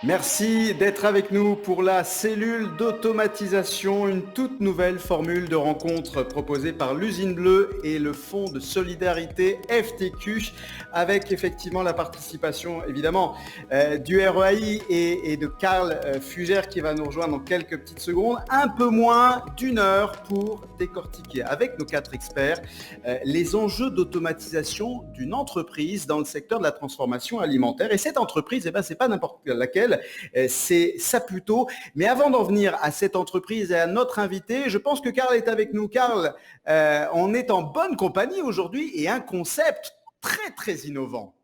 Merci d'être avec nous pour la cellule d'automatisation, une toute nouvelle formule de rencontre proposée par l'Usine Bleue et le Fonds de solidarité FTQ, avec effectivement la participation évidemment du REAI et de Karl Fugère qui va nous rejoindre dans quelques petites secondes. Un peu moins d'une heure pour décortiquer avec nos 4 experts les enjeux d'automatisation d'une entreprise dans le secteur de la transformation alimentaire. Et cette entreprise, c'est pas n'importe laquelle, c'est Saputo. Mais avant d'en venir à cette entreprise et à notre invité, je pense que Karl est avec nous. Karl, on est en bonne compagnie aujourd'hui et un concept très, très innovant.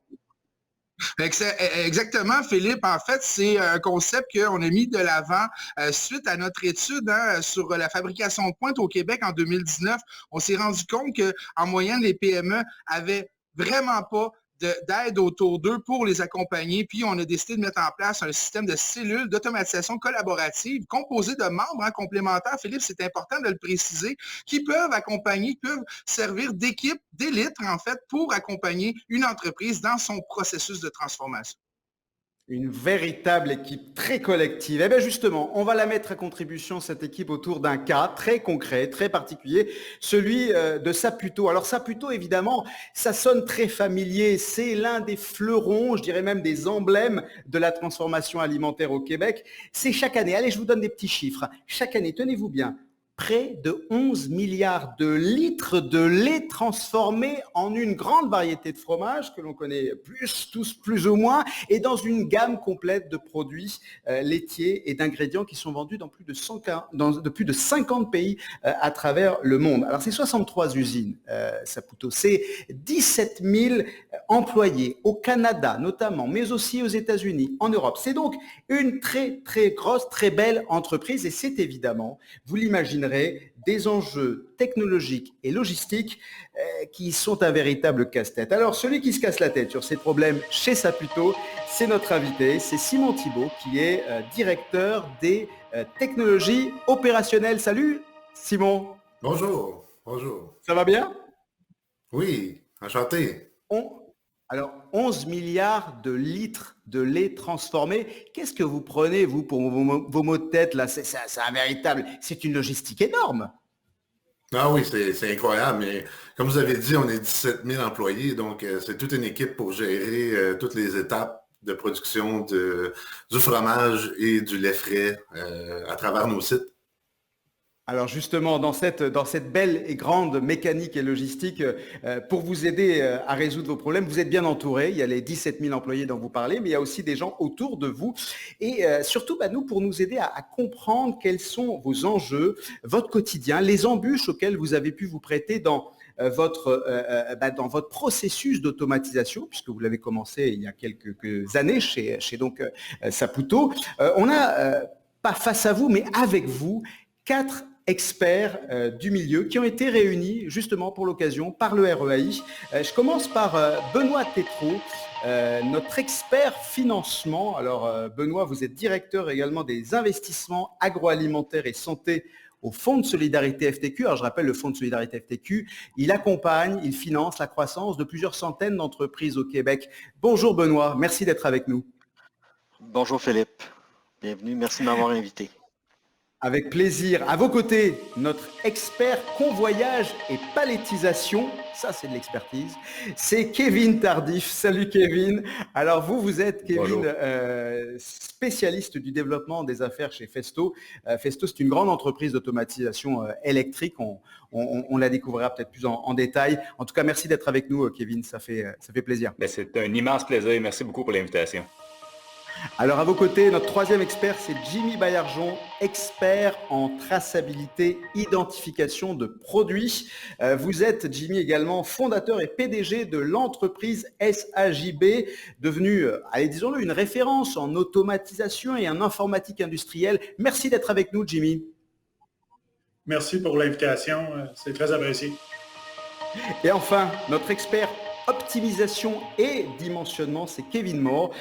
Exactement, Philippe. En fait, c'est un concept qu'on a mis de l'avant suite à notre étude sur la fabrication de pointe au Québec en 2019. On s'est rendu compte qu'en moyenne, les PME avaient vraiment pas d'aide autour d'eux pour les accompagner. Puis, on a décidé de mettre en place un système de cellules d'automatisation collaborative composé de membres complémentaires. Philippe, c'est important de le préciser, qui peuvent accompagner, qui peuvent servir d'équipe, d'élite, en fait, pour accompagner une entreprise dans son processus de transformation. Une véritable équipe très collective. Eh bien justement, on va la mettre à contribution, cette équipe, autour d'un cas très concret, très particulier, celui de Saputo. Alors Saputo, évidemment, ça sonne très familier. C'est l'un des fleurons, je dirais même des emblèmes de la transformation alimentaire au Québec. C'est chaque année, allez, je vous donne des petits chiffres. Chaque année, tenez-vous bien, près de 11 milliards de litres de lait transformé en une grande variété de fromages que l'on connaît tous plus ou moins, et dans une gamme complète de produits laitiers et d'ingrédients qui sont vendus dans plus de 50 pays à travers le monde. Alors c'est 63 usines, Saputo, c'est 17 000 employés au Canada notamment, mais aussi aux États-Unis, en Europe. C'est donc une très très grosse, très belle entreprise, et c'est évidemment, vous l'imaginerez, des enjeux technologiques et logistiques qui sont un véritable casse-tête. Alors, celui qui se casse la tête sur ces problèmes chez Saputo, c'est notre invité, c'est Simon Thibault, qui est directeur des technologies opérationnelles. Salut Simon. Bonjour, bonjour. Ça va bien? Oui, enchanté. Alors, 11 milliards de litres de lait transformé. Qu'est-ce que vous prenez, vous, pour vos mots de tête, là? C'est un véritable... C'est une logistique énorme. Ah oui, c'est incroyable, mais comme vous avez dit, on est 17 000 employés, donc c'est toute une équipe pour gérer toutes les étapes de production du fromage et du lait frais à travers nos sites. Alors justement, dans cette belle et grande mécanique et logistique, pour vous aider à résoudre vos problèmes, vous êtes bien entouré. Il y a les 17 000 employés dont vous parlez, mais il y a aussi des gens autour de vous. Et surtout, nous, pour nous aider à comprendre quels sont vos enjeux, votre quotidien, les embûches auxquelles vous avez pu vous prêter dans votre processus d'automatisation, puisque vous l'avez commencé il y a quelques années chez donc Saputo. On a, pas face à vous, mais avec vous, 4 experts du milieu qui ont été réunis justement pour l'occasion par le REAI. Je commence par Benoît Tétrault, notre expert financement. Alors Benoît, vous êtes directeur également des investissements agroalimentaires et santé au Fonds de solidarité FTQ. Alors je rappelle, le Fonds de solidarité FTQ, il accompagne, il finance la croissance de plusieurs centaines d'entreprises au Québec. Bonjour Benoît, merci d'être avec nous. Bonjour Philippe, bienvenue, merci de m'avoir invité. Avec plaisir. À vos côtés, notre expert convoyage et palettisation, ça c'est de l'expertise, c'est Kevin Tardif. Salut Kevin. Alors vous êtes Kevin, spécialiste du développement des affaires chez Festo. Festo, c'est une grande entreprise d'automatisation électrique. On la découvrira peut-être plus en détail. En tout cas, merci d'être avec nous Kevin, ça fait plaisir. C'est un immense plaisir. Merci beaucoup pour l'invitation. Alors à vos côtés, notre troisième expert, c'est Jimmy Baillargeon, expert en traçabilité, identification de produits. Vous êtes, Jimmy, également fondateur et PDG de l'entreprise SAJB, devenue, allez, disons-le, une référence en automatisation et en informatique industrielle. Merci d'être avec nous, Jimmy. Merci pour l'invitation, c'est très apprécié. Et enfin, notre expert optimisation et dimensionnement, c'est Kevin Moore.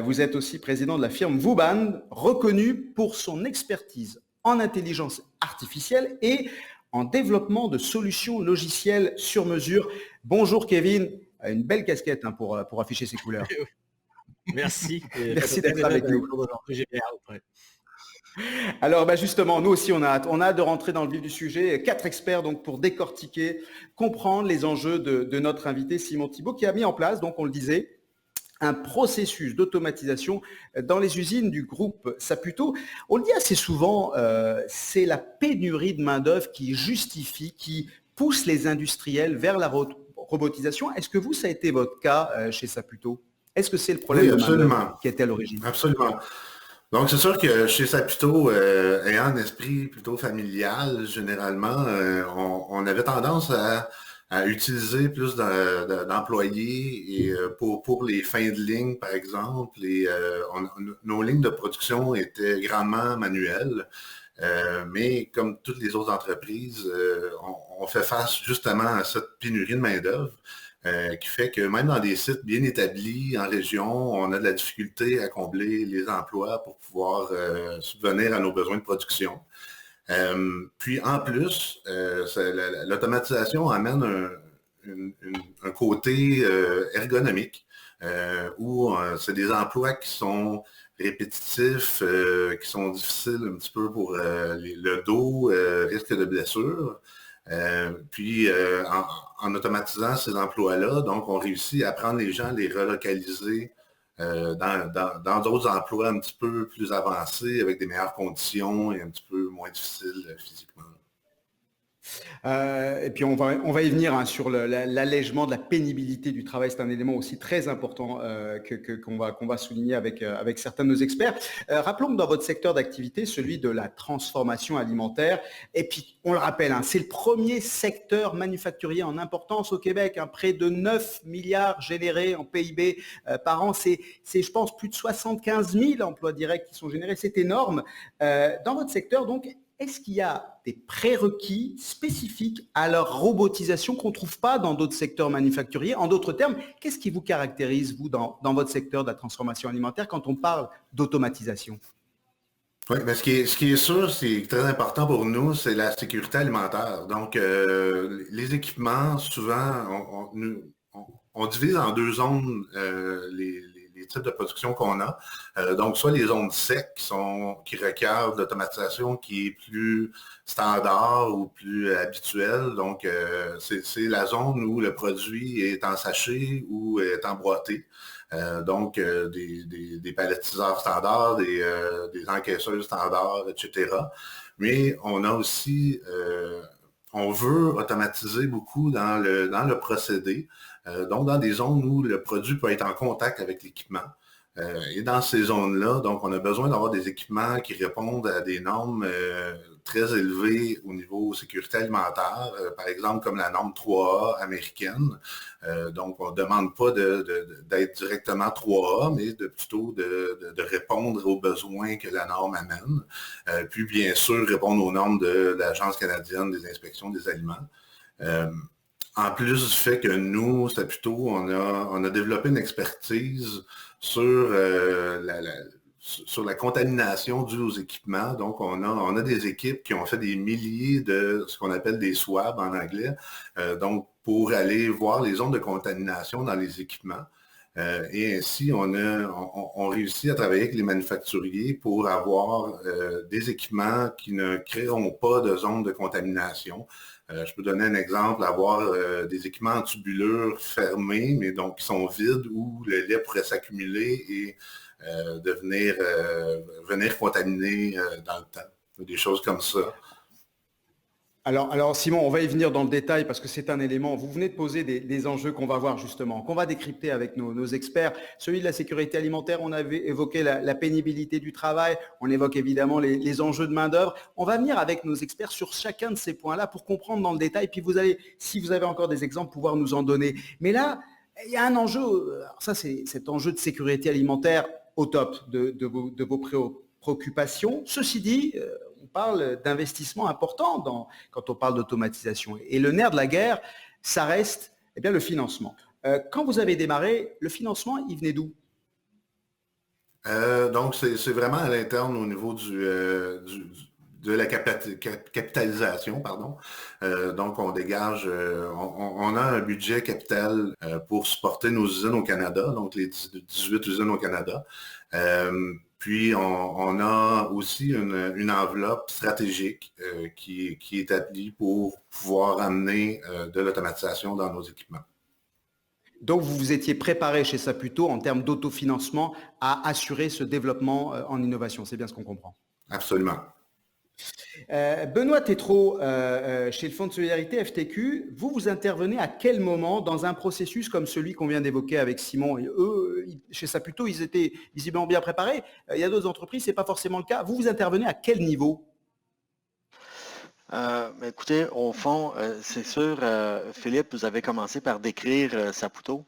Vous êtes aussi président de la firme Vuban, reconnue pour son expertise en intelligence artificielle et en développement de solutions logicielles sur mesure. Bonjour Kevin, une belle casquette pour afficher ses couleurs. Merci. Merci d'être avec nous. J'ai bien hâte, ouais. Alors justement, nous aussi on a hâte de rentrer dans le vif du sujet. 4 experts donc pour décortiquer, comprendre les enjeux de notre invité Simon Thibault qui a mis en place, donc on le disait, un processus d'automatisation dans les usines du groupe Saputo. On le dit assez souvent, c'est la pénurie de main-d'œuvre qui justifie, qui pousse les industriels vers la robotisation. Est-ce que vous, ça a été votre cas chez Saputo? Est-ce que c'est le problème Oui, de main-d'œuvre absolument. qui était à l'origine? Absolument. Donc, c'est sûr que chez Saputo, ayant un esprit plutôt familial, généralement, on avait tendance à utiliser plus d'employés et pour les fins de ligne, par exemple, nos lignes de production étaient grandement manuelles. Mais comme toutes les autres entreprises, on fait face justement à cette pénurie de main-d'œuvre. Qui fait que même dans des sites bien établis en région, on a de la difficulté à combler les emplois pour pouvoir subvenir à nos besoins de production. Puis en plus, l'automatisation amène un côté ergonomique où c'est des emplois qui sont répétitifs, qui sont difficiles un petit peu pour le dos, risque de blessure. Puis en automatisant ces emplois-là, donc on réussit à prendre les gens, les relocaliser dans d'autres emplois un petit peu plus avancés, avec des meilleures conditions et un petit peu moins difficiles physiquement. Et puis on va y venir sur l'allègement de la pénibilité du travail. C'est un élément aussi très important qu'on va souligner avec certains de nos experts. Rappelons que dans votre secteur d'activité, celui de la transformation alimentaire, et puis on le rappelle, c'est le premier secteur manufacturier en importance au Québec, près de 9 milliards générés en PIB par an. C'est, je pense, plus de 75 000 emplois directs qui sont générés. C'est énorme. Dans votre secteur, donc, est-ce qu'il y a des prérequis spécifiques à leur robotisation qu'on ne trouve pas dans d'autres secteurs manufacturiers? En d'autres termes, qu'est-ce qui vous caractérise, vous, dans votre secteur de la transformation alimentaire quand on parle d'automatisation? Oui, mais ce qui est sûr, c'est très important pour nous, c'est la sécurité alimentaire. Donc, les équipements, souvent, on divise en 2 zones les types de production qu'on a. Donc, soit les zones secs qui requièrent de l'automatisation qui est plus standard ou plus habituelle. Donc, c'est la zone où le produit est en sachet ou est emboîté. Donc, des palettiseurs standards, des encaisseurs standards, etc. Mais on a aussi, on veut automatiser beaucoup dans le procédé. Donc, dans des zones où le produit peut être en contact avec l'équipement. Et dans ces zones-là, donc, on a besoin d'avoir des équipements qui répondent à des normes très élevées au niveau sécurité alimentaire, par exemple comme la norme 3A américaine. Donc, on ne demande pas d'être directement 3A, mais plutôt de répondre aux besoins que la norme amène. Puis, bien sûr, répondre aux normes de l'Agence canadienne des inspections des aliments. En plus du fait que nous, Saputo, on a développé une expertise sur la contamination due aux équipements. Donc, on a des équipes qui ont fait des milliers de ce qu'on appelle des swabs en anglais, donc pour aller voir les zones de contamination dans les équipements. Et ainsi, on réussit à travailler avec les manufacturiers pour avoir des équipements qui ne créeront pas de zones de contamination. Je peux donner un exemple, avoir des équipements en tubulure fermés, mais donc qui sont vides, où le lait pourrait s'accumuler et venir contaminer dans le temps. Des choses comme ça. Alors Simon, on va y venir dans le détail parce que c'est un élément. Vous venez de poser des enjeux qu'on va voir justement, qu'on va décrypter avec nos experts. Celui de la sécurité alimentaire, on avait évoqué la pénibilité du travail, on évoque évidemment les enjeux de main-d'œuvre. On va venir avec nos experts sur chacun de ces points-là pour comprendre dans le détail. Puis vous allez, si vous avez encore des exemples, pouvoir nous en donner. Mais là, il y a un enjeu, alors ça c'est cet enjeu de sécurité alimentaire au top de vos préoccupations. Ceci dit, on parle d'investissement important quand on parle d'automatisation. Et le nerf de la guerre, ça reste le financement. Quand vous avez démarré, le financement, il venait d'où? Donc, c'est vraiment à l'interne au niveau de la capitalisation, pardon. Donc, on dégage, on a un budget capital pour supporter nos usines au Canada, donc les 18 usines au Canada. Puis, on a aussi une enveloppe stratégique qui est établie pour pouvoir amener de l'automatisation dans nos équipements. Donc, vous vous étiez préparé chez Saputo en termes d'autofinancement à assurer ce développement en innovation. C'est bien ce qu'on comprend. Absolument. Benoît Tétrault, chez le Fonds de solidarité FTQ, vous intervenez à quel moment dans un processus comme celui qu'on vient d'évoquer avec Simon? Eux, chez Saputo, ils étaient visiblement bien préparés. Il y a d'autres entreprises, ce n'est pas forcément le cas. Vous intervenez à quel niveau? Écoutez, au fond, c'est sûr, Philippe, vous avez commencé par décrire Saputo.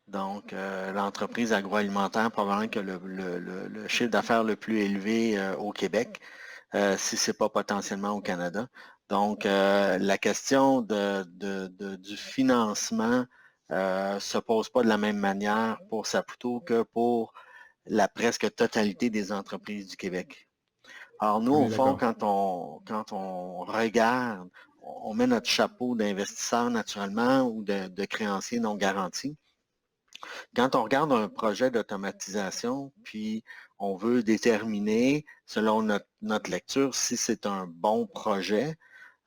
Donc, l'entreprise agroalimentaire, probablement que le chiffre d'affaires le plus élevé au Québec, si ce n'est pas potentiellement au Canada. Donc, la question du financement ne se pose pas de la même manière pour Saputo que pour la presque totalité des entreprises du Québec. Alors, nous, au fond, quand on regarde, on met notre chapeau d'investisseur naturellement ou de créancier non garanti. Quand on regarde un projet d'automatisation, puis on veut déterminer, selon notre lecture, si c'est un bon projet,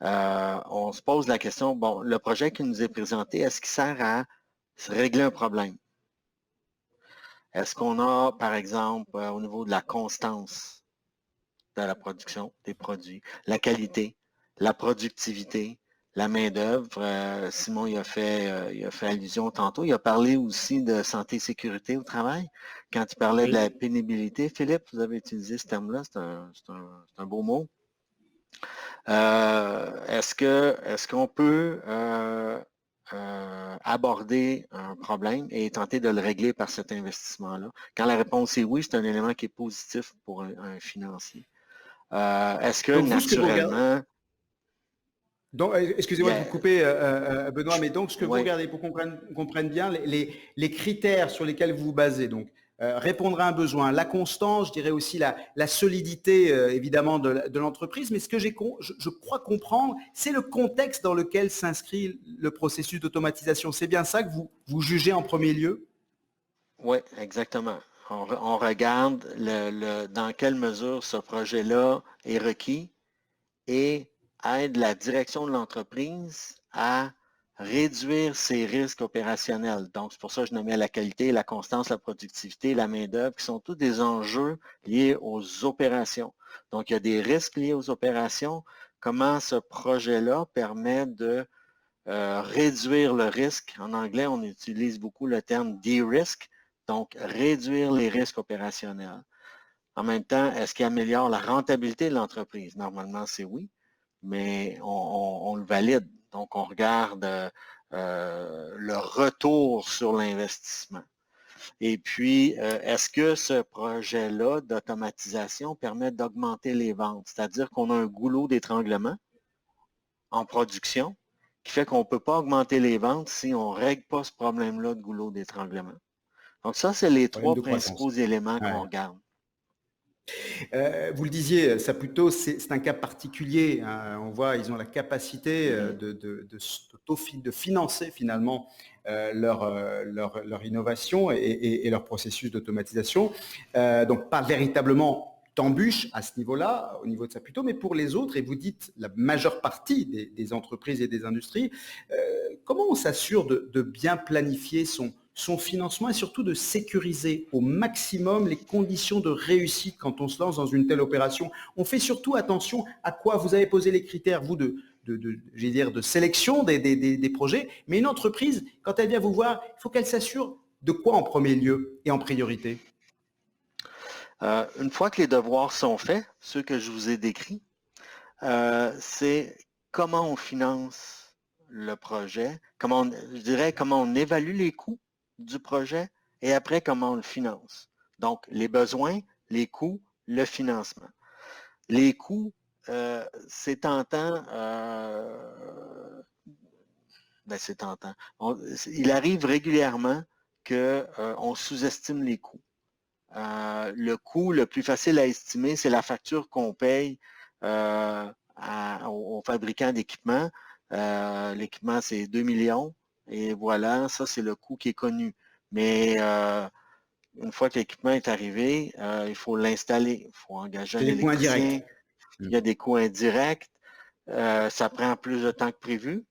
on se pose la question, bon, le projet qui nous est présenté, est-ce qu'il sert à régler un problème? Est-ce qu'on a, par exemple, au niveau de la constance de la production des produits, la qualité, la productivité, la main-d'œuvre? Simon il a fait allusion tantôt. Il a parlé aussi de santé et sécurité au travail. Quand il parlait de la pénibilité, Philippe, vous avez utilisé ce terme-là, c'est un beau mot. Est-ce qu'on peut aborder un problème et tenter de le régler par cet investissement-là? Quand la réponse est oui, c'est un élément qui est positif pour un financier. Est-ce que donc, naturellement... Donc, excusez-moi de vous couper, Benoît, mais donc ce que vous regardez pour qu'on comprenne bien les critères sur lesquels vous vous basez, donc répondre à un besoin, la constance, je dirais aussi la solidité évidemment de l'entreprise, mais ce que je crois comprendre, c'est le contexte dans lequel s'inscrit le processus d'automatisation. C'est bien ça que vous jugez en premier lieu? Oui, exactement. On regarde dans quelle mesure ce projet-là est requis et aide la direction de l'entreprise à réduire ses risques opérationnels. Donc, c'est pour ça que je nommais la qualité, la constance, la productivité, la main-d'œuvre, qui sont tous des enjeux liés aux opérations. Donc, il y a des risques liés aux opérations. Comment ce projet-là permet de réduire le risque? En anglais, on utilise beaucoup le terme de-risk, donc réduire les risques opérationnels. En même temps, est-ce qu'il améliore la rentabilité de l'entreprise? Normalement, c'est oui, mais on le valide. Donc, on regarde le retour sur l'investissement. Et puis, est-ce que ce projet-là d'automatisation permet d'augmenter les ventes? C'est-à-dire qu'on a un goulot d'étranglement en production qui fait qu'on ne peut pas augmenter les ventes si on ne règle pas ce problème-là de goulot d'étranglement. Donc, ça, c'est les trois principaux éléments qu'on regarde. Vous le disiez, Saputo, c'est un cas particulier. Hein. On voit, ils ont la capacité de financer finalement leur innovation et leur processus d'automatisation. Donc, pas véritablement d'embûche à ce niveau-là, au niveau de Saputo, mais pour les autres, et vous dites la majeure partie des entreprises et des industries, comment on s'assure de bien planifier son financement et surtout de sécuriser au maximum les conditions de réussite quand on se lance dans une telle opération? On fait surtout attention à quoi? Vous avez posé les critères, vous, de sélection des projets, mais une entreprise, quand elle vient vous voir, il faut qu'elle s'assure de quoi en premier lieu et en priorité? Une fois que les devoirs sont faits, ceux que je vous ai décrits, c'est comment on finance le projet, comment on évalue les coûts du projet et après comment on le finance. Donc, les besoins, les coûts, le financement. Les coûts, c'est tentant, c'est tentant. Il arrive régulièrement qu'on sous-estime les coûts. Le coût le plus facile à estimer, c'est la facture qu'on paye aux fabricants d'équipement. L'équipement, c'est 2 millions. Et voilà, ça, c'est le coût qui est connu. Mais une fois que l'équipement est arrivé, il faut l'installer. Il faut engager un C'est des coûts électricien. indirects. Il y a des coûts indirects. Ça prend plus de temps que prévu.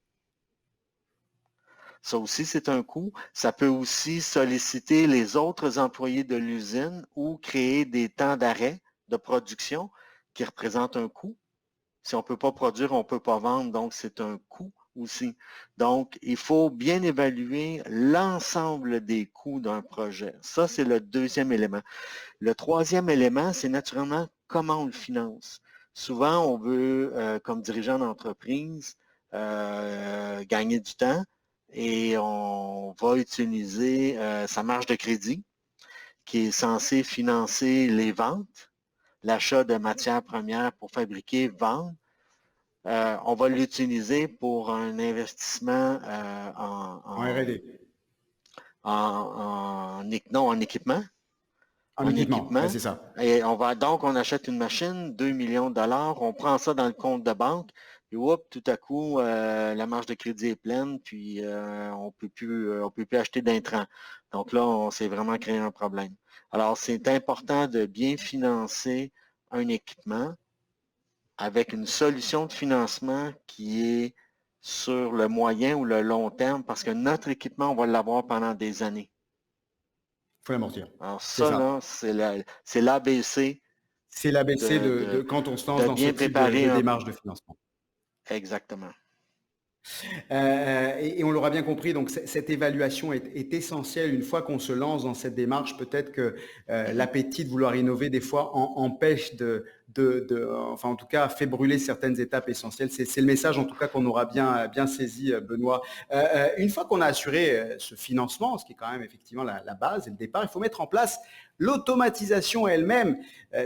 Ça aussi, c'est un coût. Ça peut aussi solliciter les autres employés de l'usine ou créer des temps d'arrêt de production qui représentent un coût. Si on ne peut pas produire, on ne peut pas vendre, donc c'est un coût aussi. Donc, il faut bien évaluer l'ensemble des coûts d'un projet. Ça, c'est le deuxième élément. Le troisième élément, c'est naturellement comment on le finance. Souvent, on veut, comme dirigeant d'entreprise, gagner du temps et on va utiliser sa marge de crédit qui est censée financer les ventes, l'achat de matières premières pour fabriquer, vendre. On va l'utiliser pour un investissement En R&D. en équipement. En équipement, ouais, c'est ça. Et on achète une machine, 2 millions de dollars, on prend ça dans le compte de banque, et tout à coup, la marge de crédit est pleine, puis on peut plus acheter d'intrants. Donc là, on s'est vraiment créé un problème. Alors, c'est important de bien financer un équipement avec une solution de financement qui est sur le moyen ou le long terme, parce que notre équipement, on va l'avoir pendant des années. Il faut l'amortir. Alors ça, là, c'est l'ABC. C'est l'ABC de quand on se lance dans ce type de démarche de financement. Exactement. Et on l'aura bien compris, donc cette évaluation est essentielle. Une fois qu'on se lance dans cette démarche, peut-être que l'appétit de vouloir innover, des fois, empêche enfin en tout cas, fait brûler certaines étapes essentielles. C'est le message, en tout cas, qu'on aura bien saisi, Benoît. Une fois qu'on a assuré ce financement, ce qui est quand même effectivement la base et le départ, il faut mettre en place l'automatisation elle-même.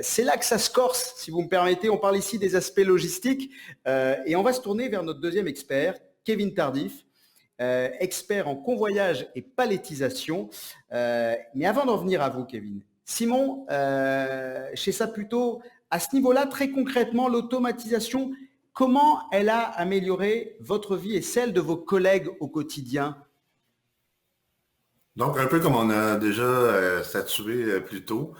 C'est là que ça se corse, si vous me permettez. On parle ici des aspects logistiques et on va se tourner vers notre deuxième expert, Kevin Tardif, expert en convoyage et palettisation. Mais avant d'en venir à vous, Kevin, Simon, chez Saputo, à ce niveau-là, très concrètement, l'automatisation, comment elle a amélioré votre vie et celle de vos collègues au quotidien? Donc, un peu comme on a déjà statué plus tôt,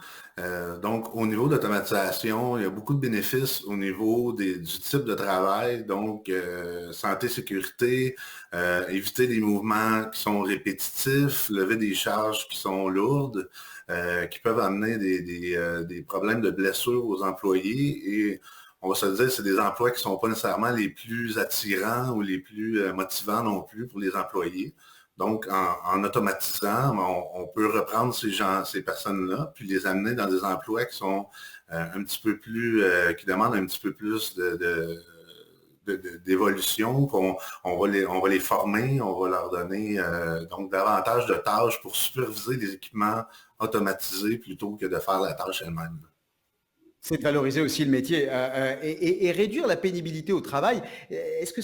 donc au niveau de l'automatisation, il y a beaucoup de bénéfices au niveau du type de travail, donc santé, sécurité, éviter les mouvements qui sont répétitifs, lever des charges qui sont lourdes, qui peuvent amener des problèmes de blessures aux employés et on va se dire, c'est des emplois qui ne sont pas nécessairement les plus attirants ou les plus motivants non plus pour les employés. Donc, en automatisant, on peut reprendre ces personnes-là, puis les amener dans des emplois qui sont un petit peu plus, qui demandent un petit peu plus d'évolution. On va les former, on va leur donner donc davantage de tâches pour superviser les équipements automatisés plutôt que de faire la tâche elle-même. C'est de valoriser aussi le métier et réduire la pénibilité au travail. Est-ce que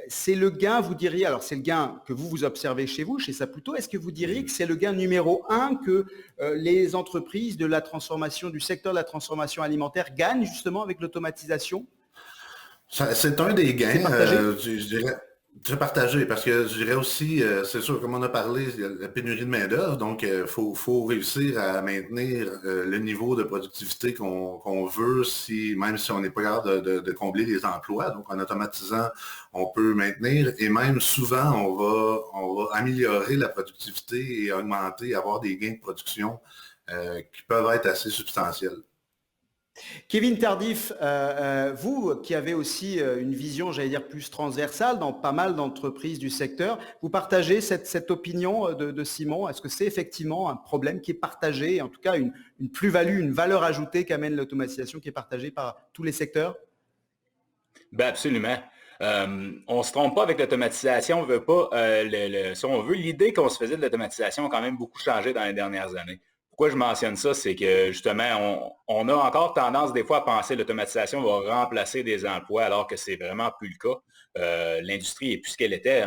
c'est le gain, vous diriez, alors c'est le gain que vous observez chez vous, chez Saputo, est-ce que vous diriez que c'est le gain numéro 1 que les entreprises de la transformation, du secteur de la transformation alimentaire gagnent justement avec l'automatisation? C'est un des gains, je dirais, très partagé, parce que je dirais aussi, c'est sûr, comme on a parlé, il y a la pénurie de main-d'œuvre, donc il faut réussir à maintenir le niveau de productivité qu'on veut, même si on n'est pas capable de combler les emplois. Donc en automatisant, on peut maintenir et même souvent, on va améliorer la productivité et augmenter, avoir des gains de production qui peuvent être assez substantiels. Kevin Tardif, vous qui avez aussi une vision, j'allais dire, plus transversale dans pas mal d'entreprises du secteur, vous partagez cette opinion de Simon? Est-ce que c'est effectivement un problème qui est partagé, en tout cas une plus-value, une valeur ajoutée qu'amène l'automatisation qui est partagée par tous les secteurs? Ben absolument. On ne se trompe pas avec l'automatisation, on veut pas, si on veut, l'idée qu'on se faisait de l'automatisation a quand même beaucoup changé dans les dernières années. Pourquoi je mentionne ça, c'est que justement, on a encore tendance des fois à penser que l'automatisation va remplacer des emplois alors que c'est vraiment plus le cas. L'industrie est plus ce qu'elle était.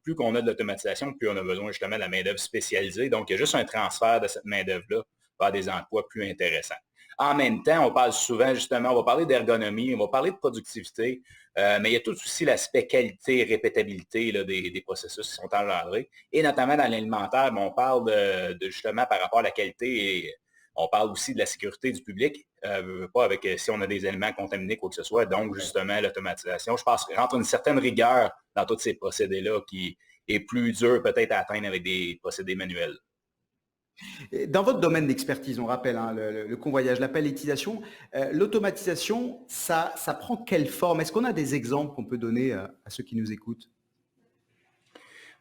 Plus qu'on a de l'automatisation, plus on a besoin justement de la main-d'œuvre spécialisée. Donc, il y a juste un transfert de cette main-d'œuvre-là vers des emplois plus intéressants. En même temps, on parle souvent, justement, on va parler d'ergonomie, on va parler de productivité, mais il y a tout aussi l'aspect qualité et répétabilité là, des processus qui sont engendrés. Et notamment dans l'alimentaire, on parle justement par rapport à la qualité et on parle aussi de la sécurité du public, pas avec si on a des aliments contaminés, quoi que ce soit. Donc, justement, l'automatisation, je pense, rentre une certaine rigueur dans tous ces procédés-là qui est plus dur peut-être à atteindre avec des procédés manuels. Dans votre domaine d'expertise, on rappelle le convoyage, la palettisation, l'automatisation, ça prend quelle forme? Est-ce qu'on a des exemples qu'on peut donner à ceux qui nous écoutent?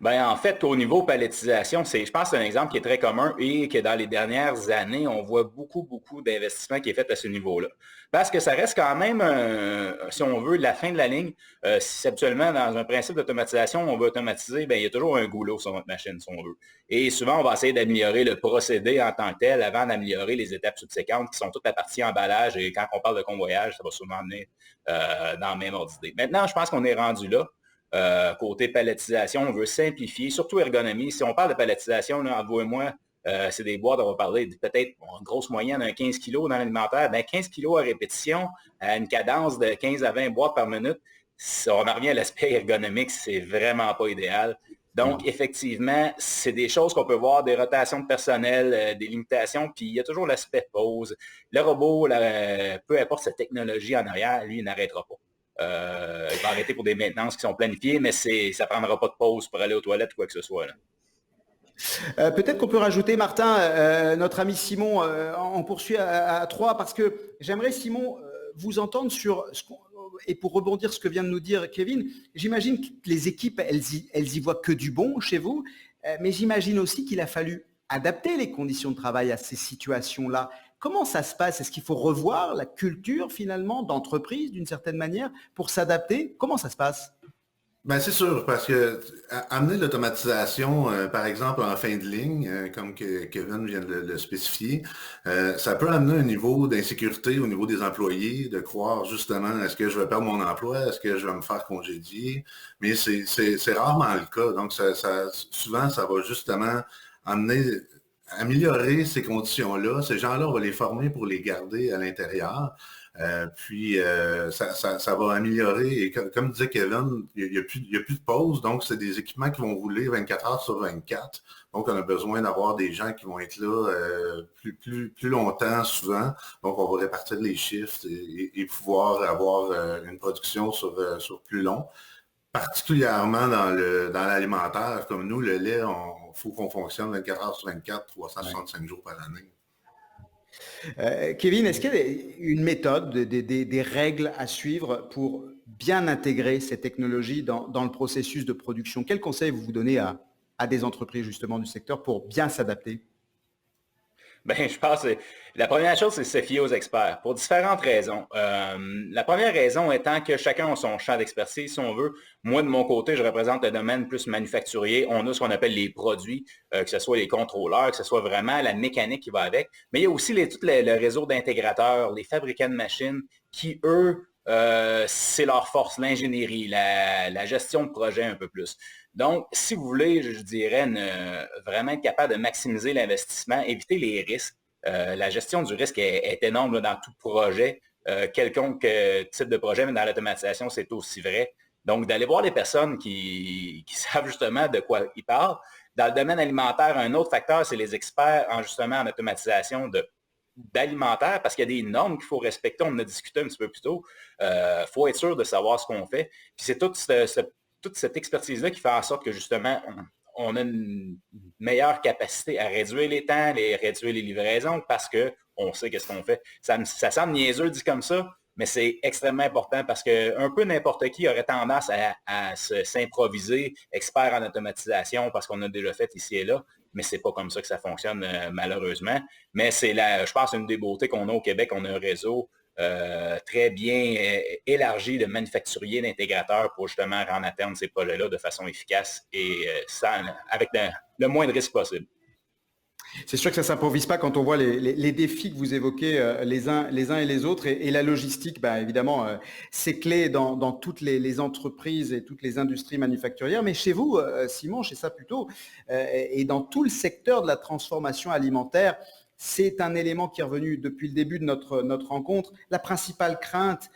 Ben, en fait, au niveau palettisation, je pense que c'est un exemple qui est très commun et que dans les dernières années, on voit beaucoup d'investissements qui est fait à ce niveau-là. Parce que ça reste quand même, si on veut, la fin de la ligne. Si habituellement, dans un principe d'automatisation, on veut automatiser, ben, il y a toujours un goulot sur notre machine, si on veut. Et souvent, on va essayer d'améliorer le procédé en tant que tel avant d'améliorer les étapes subséquentes qui sont toute la partie emballage. Et quand on parle de convoyage, ça va souvent amener dans la même ordre d'idée. Maintenant, je pense qu'on est rendu là. Côté palettisation, on veut simplifier, surtout ergonomie. Si on parle de palettisation, là, entre vous et moi, c'est des boîtes, on va parler peut-être une grosse moyenne, un 15 kg dans l'alimentaire. Ben 15 kg à répétition, à une cadence de 15 à 20 boîtes par minute, si on en revient à l'aspect ergonomique, c'est vraiment pas idéal. Donc, effectivement, c'est des choses qu'on peut voir, des rotations de personnel, des limitations, puis il y a toujours l'aspect pause. Le robot, peu importe sa technologie en arrière, lui, il n'arrêtera pas. Il va arrêter pour des maintenances qui sont planifiées, mais ça ne prendra pas de pause pour aller aux toilettes ou quoi que ce soit. Peut-être qu'on peut rajouter, Martin, notre ami Simon, on poursuit à 3 parce que j'aimerais, Simon, vous entendre sur et pour rebondir ce que vient de nous dire Kevin, j'imagine que les équipes, elles y voient que du bon chez vous, mais j'imagine aussi qu'il a fallu adapter les conditions de travail à ces situations-là. Comment ça se passe? Est-ce qu'il faut revoir la culture finalement d'entreprise d'une certaine manière pour s'adapter? Comment ça se passe? Ben c'est sûr, parce que amener l'automatisation, par exemple, en fin de ligne, comme Kevin vient de le spécifier, ça peut amener un niveau d'insécurité au niveau des employés, de croire justement, est-ce que je vais perdre mon emploi, est-ce que je vais me faire congédier, mais c'est rarement le cas. Donc, souvent, ça va justement améliorer ces conditions-là. Ces gens-là, on va les former pour les garder à l'intérieur. Puis, ça va améliorer. Et comme disait Kevin, il n'y a plus de pause. Donc, c'est des équipements qui vont rouler 24 heures sur 24. Donc, on a besoin d'avoir des gens qui vont être là plus longtemps, souvent. Donc, on va répartir les shifts et pouvoir avoir une production sur plus long. Particulièrement dans l'alimentaire, comme nous, le lait, il faut qu'on fonctionne 24 heures sur 24, 365 jours par année. Kevin, est-ce qu'il y a une méthode, des règles à suivre pour bien intégrer ces technologies dans le processus de production? Quels conseils vous donnez à des entreprises justement du secteur pour bien s'adapter? Ben, je pense que la première chose, c'est se fier aux experts pour différentes raisons. La première raison étant que chacun a son champ d'expertise, si on veut. Moi, de mon côté, je représente le domaine plus manufacturier. On a ce qu'on appelle les produits, que ce soit les contrôleurs, que ce soit vraiment la mécanique qui va avec. Mais il y a aussi tout le réseau d'intégrateurs, les fabricants de machines qui, eux, c'est leur force, l'ingénierie, la gestion de projet un peu plus. Donc, si vous voulez, je dirais, vraiment être capable de maximiser l'investissement, éviter les risques. La gestion du risque est énorme là, dans tout projet, quelconque type de projet, mais dans l'automatisation, c'est aussi vrai. Donc, d'aller voir les personnes qui savent justement de quoi ils parlent. Dans le domaine alimentaire, un autre facteur, c'est les experts justement en automatisation d'alimentaire, parce qu'il y a des normes qu'il faut respecter. On en a discuté un petit peu plus tôt. Il faut être sûr de savoir ce qu'on fait. Puis c'est toute cette expertise-là qui fait en sorte que justement, on a une meilleure capacité à réduire les temps, réduire les livraisons, parce qu'on sait qu'est-ce qu'on fait. Ça semble niaiseux dit comme ça, mais c'est extrêmement important parce qu'un peu n'importe qui aurait tendance à s'improviser expert en automatisation parce qu'on a déjà fait ici et là, mais c'est pas comme ça que ça fonctionne malheureusement. Mais c'est je pense, une des beautés qu'on a au Québec. On a un réseau très bien élargi de manufacturiers, d'intégrateurs pour justement rendre à terme ces projets-là de façon efficace et avec le moins de risques possible. C'est sûr que ça ne s'improvise pas quand on voit les défis que vous évoquez les uns et les autres. Et la logistique, bah, évidemment, c'est clé dans toutes les entreprises et toutes les industries manufacturières. Mais chez vous, Simon, chez Saputo, et dans tout le secteur de la transformation alimentaire, c'est un élément qui est revenu depuis le début de notre rencontre. La principale crainte,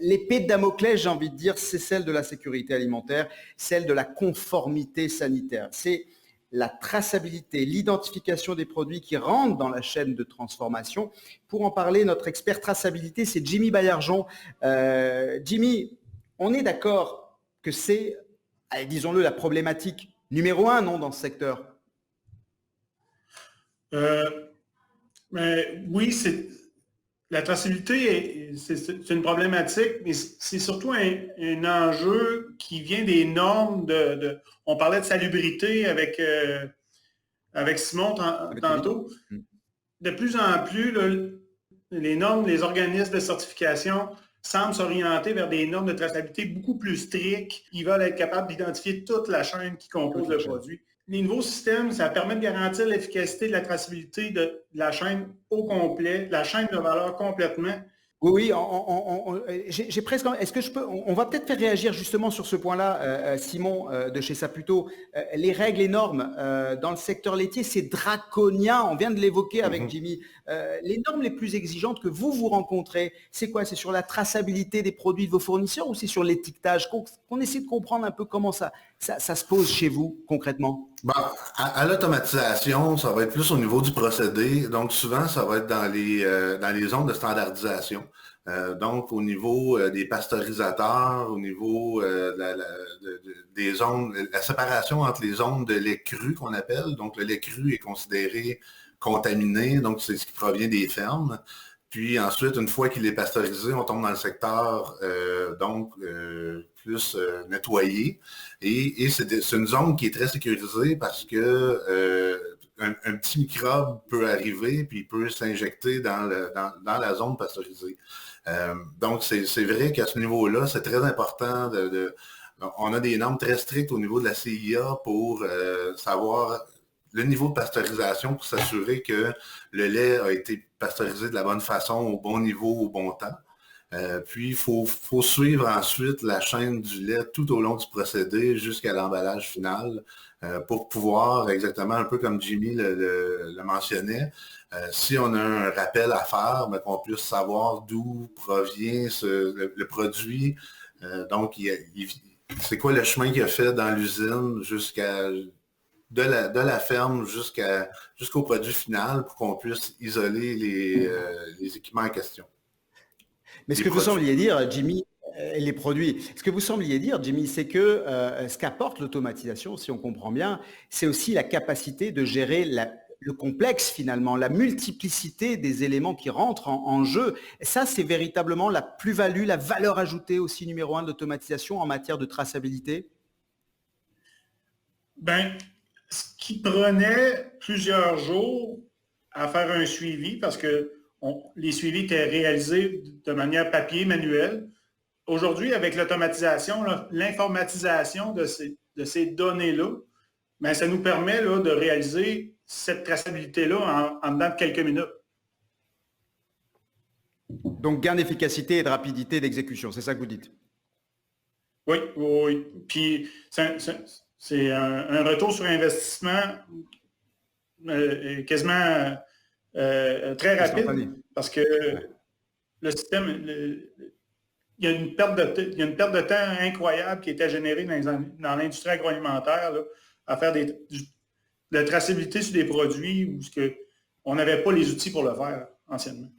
l'épée de Damoclès, j'ai envie de dire, c'est celle de la sécurité alimentaire, celle de la conformité sanitaire. C'est la traçabilité, l'identification des produits qui rentrent dans la chaîne de transformation. Pour en parler, notre expert traçabilité, c'est Jimmy Baillargeon. Jimmy, on est d'accord que c'est, disons-le, la problématique numéro 1, non, dans ce secteur? Mais oui, la traçabilité, c'est une problématique, mais c'est surtout un enjeu qui vient des normes on parlait de salubrité avec Simon tantôt. De plus en plus, là, les normes, les organismes de certification semblent s'orienter vers des normes de traçabilité beaucoup plus strictes. Ils veulent être capables d'identifier toute la chaîne qui compose le produit. Les nouveaux systèmes, ça permet de garantir l'efficacité de la traçabilité de la chaîne au complet, de la chaîne de valeur complètement. Oui, j'ai presque. Est-ce que je peux? On va peut-être faire réagir justement sur ce point-là, Simon de chez Saputo. Les règles et normes dans le secteur laitier, c'est draconien. On vient de l'évoquer avec Jimmy. Les normes les plus exigeantes que vous rencontrez, c'est quoi? C'est sur la traçabilité des produits de vos fournisseurs ou c'est sur l'étiquetage? Qu'on essaie de comprendre un peu comment ça se pose chez vous concrètement. Bon, à l'automatisation, ça va être plus au niveau du procédé. Donc, souvent, ça va être dans les zones de standardisation. Donc, au niveau des pasteurisateurs, au niveau des zones, la séparation entre les zones de lait cru qu'on appelle. Donc, le lait cru est considéré contaminé, donc c'est ce qui provient des fermes. Puis ensuite, une fois qu'il est pasteurisé, on tombe dans le secteur plus nettoyé. Et c'est une zone qui est très sécurisée parce que un petit microbe peut arriver puis il peut s'injecter dans la zone pasteurisée. Donc, c'est vrai qu'à ce niveau-là, c'est très important on a des normes très strictes au niveau de la CIA pour savoir le niveau de pasteurisation pour s'assurer que le lait a été pasteurisé de la bonne façon, au bon niveau, au bon temps. Puis, il faut suivre ensuite la chaîne du lait tout au long du procédé jusqu'à l'emballage final pour pouvoir, exactement un peu comme Jimmy le mentionnait, si on a un rappel à faire, qu'on puisse savoir d'où provient le produit. Donc, c'est quoi le chemin qu'il a fait dans l'usine de la ferme jusqu'au produit final pour qu'on puisse isoler les équipements en question. Mais ce que vous sembliez dire, Jimmy, les produits, ce que vous sembliez dire, Jimmy, c'est que ce qu'apporte l'automatisation, si on comprend bien, c'est aussi la capacité de gérer le complexe finalement, la multiplicité des éléments qui rentrent en jeu. Et ça, c'est véritablement la plus-value, la valeur ajoutée aussi numéro 1 de l'automatisation en matière de traçabilité? Ce qui prenait plusieurs jours à faire un suivi, parce que les suivis étaient réalisés de manière papier, manuelle. Aujourd'hui, avec l'automatisation, l'informatisation de ces données-là, ça nous permet de réaliser cette traçabilité-là en dedans de quelques minutes. Donc, gain d'efficacité et de rapidité d'exécution, c'est ça que vous dites? Oui. Puis, c'est un retour sur investissement quasiment très rapide parce que le système, il y a une perte de temps incroyable qui était générée dans l'industrie agroalimentaire là, à faire de la traçabilité sur des produits où on n'avait pas les outils pour le faire anciennement.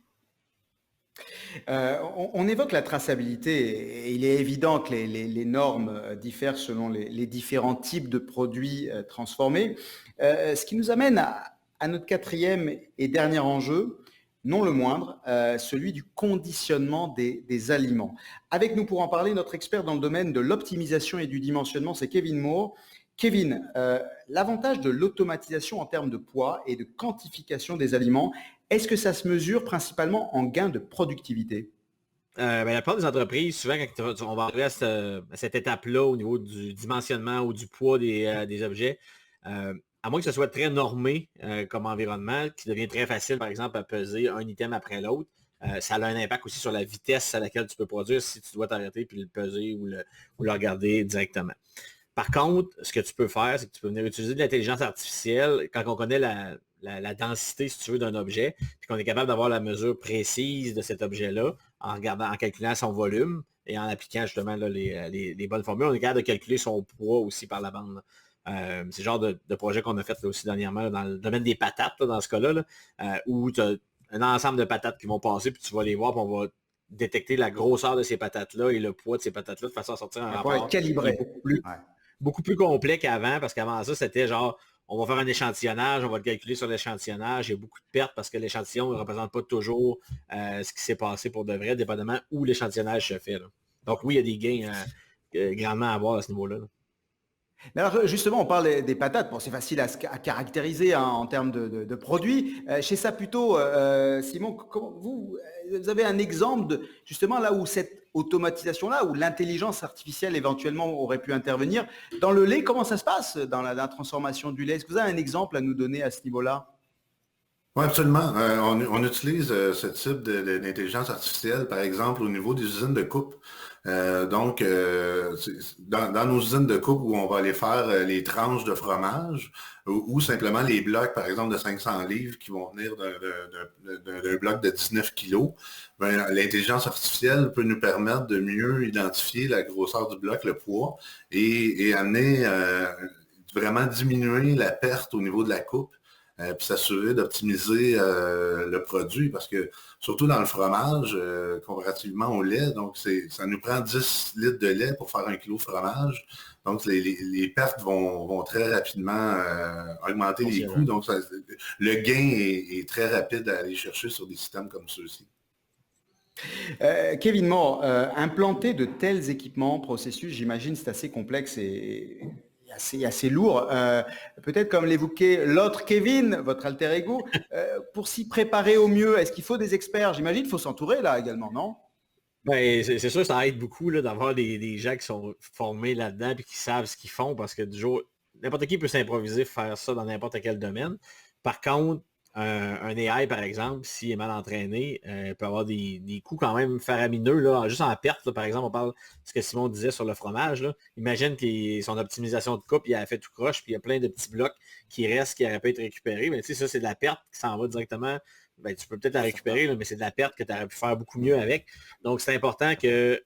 On évoque la traçabilité et il est évident que les normes diffèrent selon les différents types de produits transformés. Ce qui nous amène à notre quatrième et dernier enjeu, non le moindre, celui du conditionnement des aliments. Avec nous pour en parler, notre expert dans le domaine de l'optimisation et du dimensionnement, c'est Kevin Moore. Kevin, l'avantage de l'automatisation en termes de poids et de quantification des aliments, est-ce que ça se mesure principalement en gain de productivité? La plupart des entreprises, souvent, quand on va arriver à cette étape-là au niveau du dimensionnement ou du poids des objets, à moins que ce soit très normé comme environnement, qui devient très facile, par exemple, à peser un item après l'autre, ça a un impact aussi sur la vitesse à laquelle tu peux produire si tu dois t'arrêter puis le peser ou le regarder directement. Par contre, ce que tu peux faire, c'est que tu peux venir utiliser de l'intelligence artificielle quand on connaît la densité, si tu veux, d'un objet, puis qu'on est capable d'avoir la mesure précise de cet objet-là en calculant son volume et en appliquant justement là, les bonnes formules. On est capable de calculer son poids aussi par la bande. C'est le genre de projet qu'on a fait là, aussi dernièrement là, dans le domaine des patates, là, dans ce cas-là, où tu as un ensemble de patates qui vont passer, puis tu vas les voir, puis on va détecter la grosseur de ces patates-là et le poids de ces patates-là de façon à sortir un rapport calibré. Beaucoup plus complet qu'avant, parce qu'avant ça, c'était genre, on va faire un échantillonnage, on va le calculer sur l'échantillonnage, il y a beaucoup de pertes parce que l'échantillon ne représente pas toujours ce qui s'est passé pour de vrai, dépendamment où l'échantillonnage se fait. Là. Donc oui, il y a des gains grandement à avoir à ce niveau-là. Mais alors justement, on parle des patates. Bon, c'est facile à caractériser hein, en termes de produits. Chez Saputo, Simon, vous avez un exemple de justement là où cette automatisation-là, où l'intelligence artificielle éventuellement aurait pu intervenir. Dans le lait, comment ça se passe dans la transformation du lait? Est-ce que vous avez un exemple à nous donner à ce niveau-là? Oui, absolument. On utilise ce type d'intelligence artificielle, par exemple, au niveau des usines de coupe. Donc, dans nos usines de coupe où on va aller faire les tranches de fromage ou simplement les blocs, par exemple, de 500 livres qui vont venir d'un bloc de 19 kilos, ben, l'intelligence artificielle peut nous permettre de mieux identifier la grosseur du bloc, le poids, et amener vraiment diminuer la perte au niveau de la coupe. Puis s'assurer d'optimiser le produit parce que, surtout dans le fromage, comparativement au lait, donc ça nous prend 10 litres de lait pour faire 1 kilo de fromage. Donc, les pertes vont très rapidement augmenter les coûts. Donc, le gain est très rapide à aller chercher sur des systèmes comme ceux-ci. Kevin Moore, implanter de tels équipements, processus, j'imagine c'est assez complexe et assez lourd. Peut-être comme l'évoquait l'autre Kevin, votre alter ego, pour s'y préparer au mieux, est-ce qu'il faut des experts? J'imagine qu'il faut s'entourer là également, non? Ben, c'est sûr, ça aide beaucoup là, d'avoir des gens qui sont formés là-dedans et qui savent ce qu'ils font parce que du jour, n'importe qui peut s'improviser, faire ça dans n'importe quel domaine. Par contre, un AI, par exemple, s'il est mal entraîné, peut avoir des coûts quand même faramineux, là, juste en perte. Là, par exemple, on parle de ce que Simon disait sur le fromage. Là. Imagine que son optimisation de coupe, il a fait tout croche, puis il y a plein de petits blocs qui restent, qui auraient pu être récupérés. Mais tu sais, ça, c'est de la perte qui s'en va directement. Ben, tu peux peut-être la récupérer, là, mais c'est de la perte que tu aurais pu faire beaucoup mieux avec. Donc, c'est important que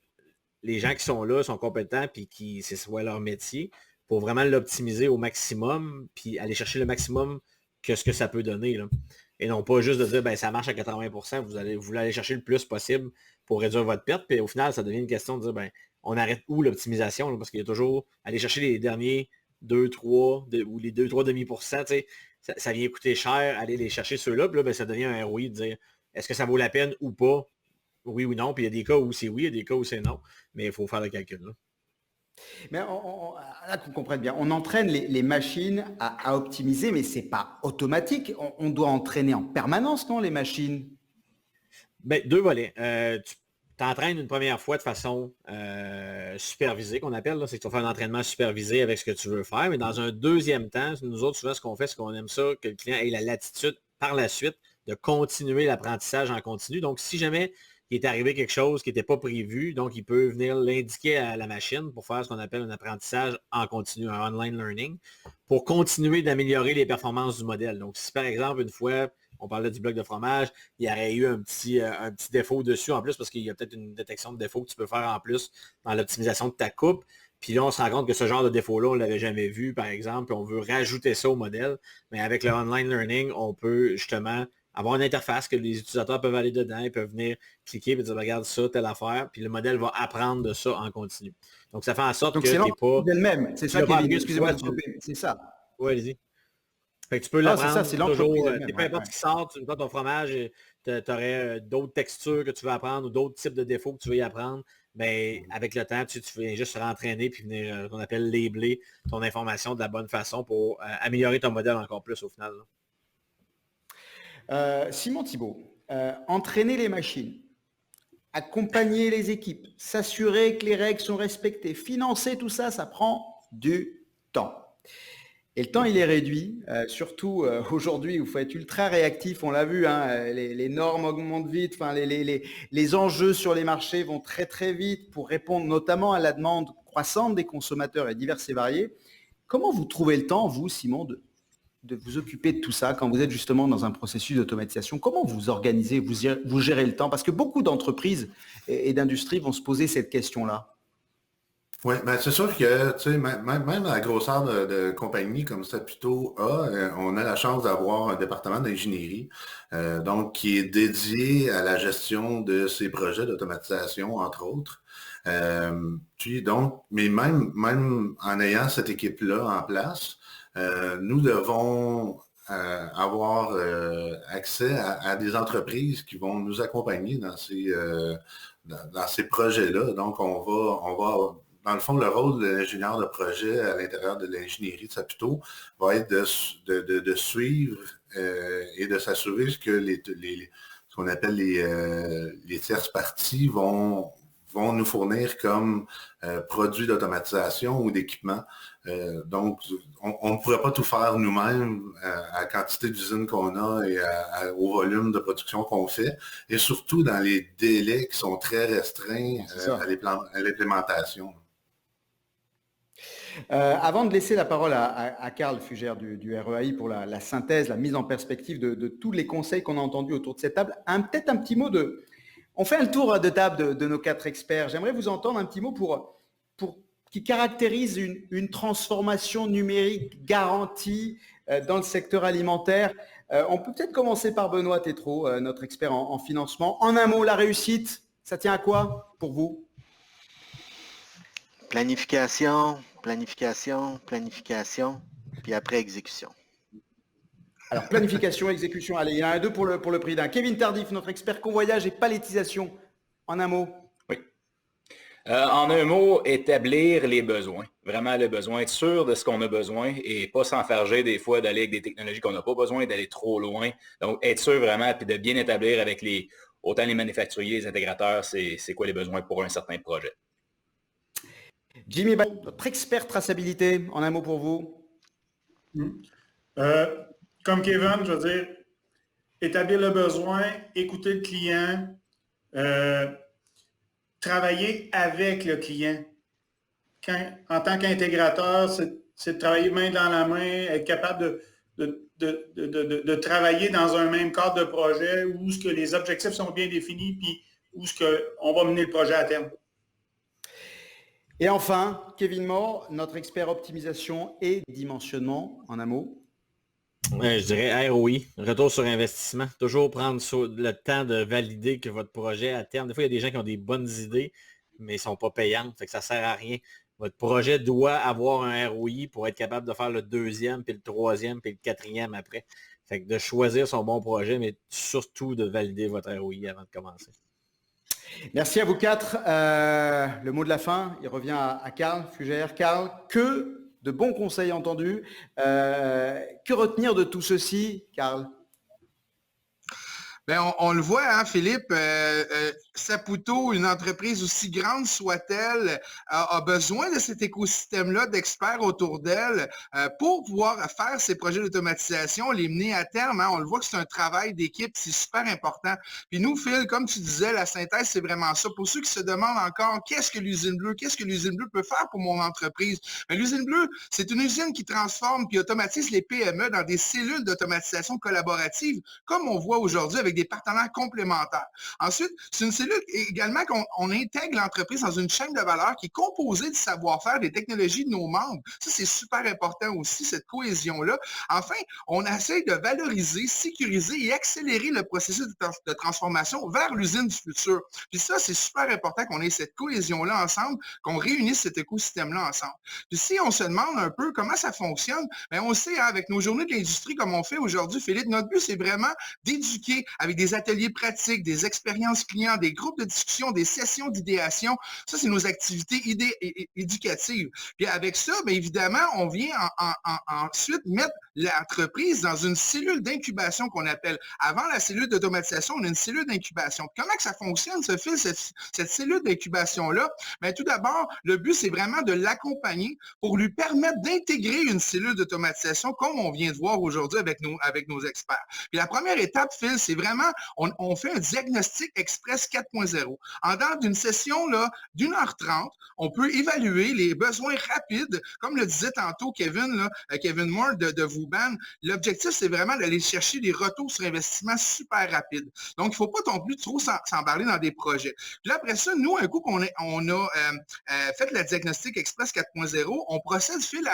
les gens qui sont là sont compétents, puis que ce soit leur métier, pour vraiment l'optimiser au maximum, puis aller chercher le maximum que ce que ça peut donner. Là. Et non pas juste de dire, ben, ça marche à 80%, vous voulez aller chercher le plus possible pour réduire votre perte. Puis au final, ça devient une question de dire, ben, on arrête où l'optimisation? Parce qu'il y a toujours, aller chercher les derniers 2-3 ou les 2-3 demi-pourcents, ça vient coûter cher, aller les chercher ceux-là. Puis là, ben, ça devient un ROI de dire, est-ce que ça vaut la peine ou pas? Oui ou non. Puis il y a des cas où c'est oui, il y a des cas où c'est non. Mais il faut faire le calcul. Là. Mais là qu'on comprenne bien, on entraîne les machines à optimiser, mais ce n'est pas automatique. On doit entraîner en permanence, non, les machines? Ben, deux volets. Tu t'entraînes une première fois de façon supervisée, qu'on appelle. C'est que tu vas faire un entraînement supervisé avec ce que tu veux faire. Mais dans un deuxième temps, nous autres, souvent, ce qu'on fait, c'est qu'on aime ça, que le client ait la latitude par la suite de continuer l'apprentissage en continu. Donc, si jamais il est arrivé quelque chose qui n'était pas prévu, donc il peut venir l'indiquer à la machine pour faire ce qu'on appelle un apprentissage en continu, un online learning, pour continuer d'améliorer les performances du modèle. Donc, si par exemple, une fois, on parlait du bloc de fromage, il y aurait eu un petit défaut dessus en plus, parce qu'il y a peut-être une détection de défaut que tu peux faire en plus dans l'optimisation de ta coupe. Puis là, on se rend compte que ce genre de défaut-là, on ne l'avait jamais vu, par exemple, puis on veut rajouter ça au modèle. Mais avec le online learning, on peut justement avoir une interface que les utilisateurs peuvent aller dedans, ils peuvent venir cliquer et dire regarde ça, telle affaire, puis le modèle va apprendre de ça en continu. Donc ça fait en sorte que tu n'es pas. Même. C'est ça qui est excusez-moi de couper. C'est ça. Oui, allez-y. Fait que tu peux l'apprendre toujours. Peu importe ce qui sort, tu prends ton fromage, tu aurais d'autres textures que tu veux apprendre ou d'autres types de défauts que tu veux y apprendre. Mais avec le temps, tu viens juste te rentraîner puis venir, qu'on appelle labeler ton information de la bonne façon pour améliorer ton modèle encore plus au final. Simon Thibault, entraîner les machines, accompagner les équipes, s'assurer que les règles sont respectées, financer tout ça, ça prend du temps. Et le temps, il est réduit, surtout aujourd'hui où il faut être ultra réactif, on l'a vu, hein, les normes augmentent vite, les enjeux sur les marchés vont très très vite pour répondre notamment à la demande croissante des consommateurs est diverse et variée. Comment vous trouvez le temps, vous, Simon, de vous occuper de tout ça quand vous êtes justement dans un processus d'automatisation? Comment vous organisez, vous gérez le temps? Parce que beaucoup d'entreprises et d'industries vont se poser cette question-là. Oui, ben c'est sûr que tu sais, même à la grosseur de compagnie comme Saputo a, on a la chance d'avoir un département d'ingénierie donc qui est dédié à la gestion de ces projets d'automatisation, entre autres. Puis donc, mais même en ayant cette équipe-là en place, nous devons avoir accès à des entreprises qui vont nous accompagner dans ces projets-là. Donc, on va dans le fond, le rôle de l'ingénieur de projet à l'intérieur de l'ingénierie de Saputo va être de suivre et de s'assurer que ce qu'on appelle les tierces parties vont nous fournir comme produits d'automatisation ou d'équipement. Donc, on ne pourrait pas tout faire nous-mêmes à la quantité d'usines qu'on a et au volume de production qu'on fait, et surtout dans les délais qui sont très restreints à l'implémentation. Avant de laisser la parole à Carl Fugère du REAI pour la synthèse, la mise en perspective de tous les conseils qu'on a entendus autour de cette table, peut-être un petit mot on fait un tour de table de nos 4 experts. J'aimerais vous entendre un petit mot pour qui caractérise une transformation numérique garantie dans le secteur alimentaire. On peut peut-être commencer par Benoît Tétrault, notre expert en financement. En un mot, la réussite, ça tient à quoi pour vous? Planification, puis après exécution. Alors, planification, exécution, allez, il y en a 2 pour le prix d'un. Kevin Tardif, notre expert convoyage et palettisation. En un mot. Oui. En un mot, établir les besoins. Vraiment le besoin, être sûr de ce qu'on a besoin et pas s'enfarger des fois d'aller avec des technologies qu'on n'a pas besoin et d'aller trop loin. Donc, être sûr vraiment puis de bien établir avec autant les manufacturiers, les intégrateurs, c'est quoi les besoins pour un certain projet. Jimmy Bayon, notre expert traçabilité, en un mot pour vous. Comme Kevin, je veux dire, établir le besoin, écouter le client, travailler avec le client. En tant qu'intégrateur, c'est de travailler main dans la main, être capable de travailler dans un même cadre de projet où ce que les objectifs sont bien définis, puis où ce qu'on va mener le projet à terme. Et enfin, Kevin Moore, notre expert optimisation et dimensionnement, en un mot. Je dirais ROI, retour sur investissement. Toujours prendre le temps de valider que votre projet à terme. Des fois, il y a des gens qui ont des bonnes idées, mais ils ne sont pas payantes, fait que ça ne sert à rien. Votre projet doit avoir un ROI pour être capable de faire le 2e, puis le 3e, puis le 4e après. Fait que de choisir son bon projet, mais surtout de valider votre ROI avant de commencer. Merci à vous 4. Le mot de la fin, il revient à Carl Fugère. Carl, que de bons conseils entendus. Que retenir de tout ceci, Carl? Ben, on le voit, hein, Philippe, Saputo, une entreprise aussi grande soit-elle, a besoin de cet écosystème-là d'experts autour d'elle pour pouvoir faire ces projets d'automatisation, les mener à terme. Hein. On le voit que c'est un travail d'équipe, c'est super important. Puis nous, Phil, comme tu disais, la synthèse, c'est vraiment ça. Pour ceux qui se demandent encore, qu'est-ce que l'usine bleue? Qu'est-ce que l'usine bleue peut faire pour mon entreprise? Ben, l'usine bleue, c'est une usine qui transforme puis automatise les PME dans des cellules d'automatisation collaborative, comme on voit aujourd'hui avec des partenaires complémentaires. Ensuite, c'est une cellule également qu'on intègre l'entreprise dans une chaîne de valeur qui est composée du savoir-faire, des technologies de nos membres. Ça, c'est super important aussi, cette cohésion-là. Enfin, on essaie de valoriser, sécuriser et accélérer le processus de transformation vers l'usine du futur. Puis ça, c'est super important qu'on ait cette cohésion-là ensemble, qu'on réunisse cet écosystème-là ensemble. Puis si on se demande un peu comment ça fonctionne, bien, on sait, hein, avec nos journées de l'industrie comme on fait aujourd'hui, Philippe, notre but, c'est vraiment d'éduquer avec des ateliers pratiques, des expériences clients, des groupes de discussion, des sessions d'idéation. Ça, c'est nos activités éducatives. Puis avec ça, bien évidemment, on vient ensuite mettre l'entreprise dans une cellule d'incubation qu'on appelle. Avant la cellule d'automatisation, on a une cellule d'incubation. Comment que ça fonctionne, ce fil, cette cellule d'incubation-là? Bien, tout d'abord, le but, c'est vraiment de l'accompagner pour lui permettre d'intégrer une cellule d'automatisation comme on vient de voir aujourd'hui avec nos experts. Puis la première étape, Phil, c'est vraiment vraiment, on fait un diagnostic express 4.0. En dedans d'une session là, d'1h30, on peut évaluer les besoins rapides, comme le disait tantôt Kevin, là, Kevin Moore de Vauban. L'objectif, c'est vraiment d'aller chercher des retours sur investissement super rapides. Donc, il ne faut pas non plus trop s'embarquer dans des projets. Puis là, après ça, nous, un coup qu'on a fait la diagnostic express 4.0, on procède fil